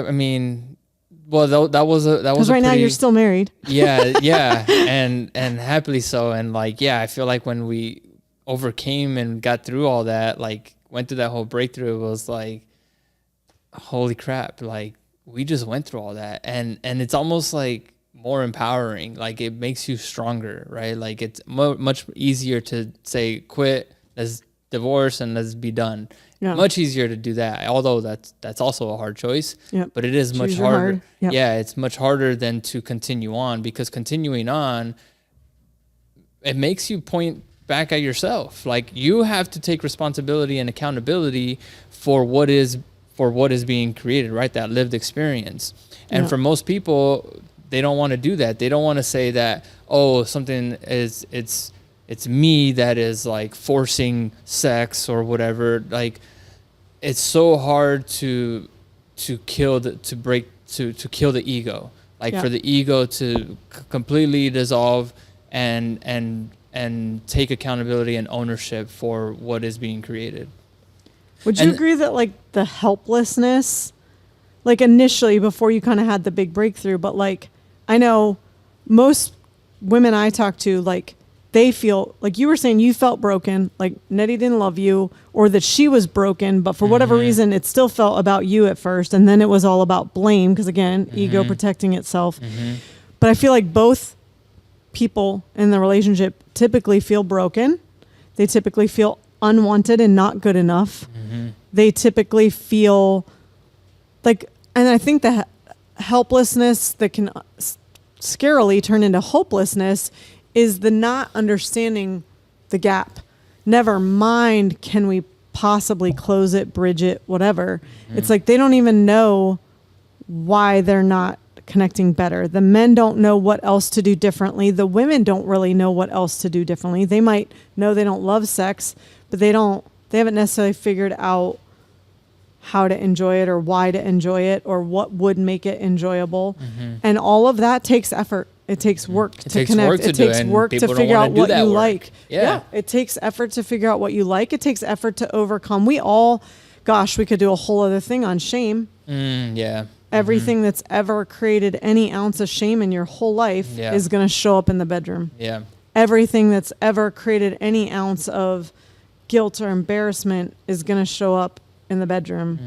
I mean, well, that was a Because right now you're still married. Yeah, and happily so. And like, yeah, I feel like when we overcame and got through all that, like went through that whole breakthrough, it was like, holy crap, like we just went through all that, and it's almost like more empowering. Like it makes you stronger, right? Like it's much easier to say quit, let's divorce, and let's be done. Yeah. Much easier to do that, although that's also a hard choice. Yep. But it is Choose much your harder. hard. Yep. Yeah, it's much harder than to continue on, because continuing on, it makes you point back at yourself. Like you have to take responsibility and accountability for what is being created, right? That lived experience. And Yep. for most people, they don't want to do that. They don't want to say that, oh, something is, it's me that is like forcing sex or whatever. Like it's so hard to kill the ego, like Yeah. for the ego to completely dissolve and take accountability and ownership for what is being created. Would you agree that like the helplessness, like initially before you kind of had the big breakthrough, but like I know most women I talk to, like they feel like you were saying you felt broken, like Nettie didn't love you, or that she was broken, but for whatever reason, it still felt about you at first. And then it was all about blame. Because again, ego protecting itself. But I feel like both people in the relationship typically feel broken. They typically feel unwanted and not good enough. They typically feel like, and I think the helplessness that can scarily turn into hopelessness is the not understanding the gap. Never mind, can we possibly close it, bridge it, whatever. It's like they don't even know why they're not connecting better. The men don't know what else to do differently. The women don't really know what else to do differently. They might know they don't love sex, but they haven't necessarily figured out how to enjoy it or why to enjoy it or what would make it enjoyable. And all of that takes effort. It takes work to connect. It takes work to figure out what you like. Yeah. It takes effort to figure out what you like. It takes effort to overcome. We could do a whole other thing on shame. Yeah. Everything that's ever created any ounce of shame in your whole life is going to show up in the bedroom. Yeah. Everything that's ever created any ounce of guilt or embarrassment is going to show up in the bedroom.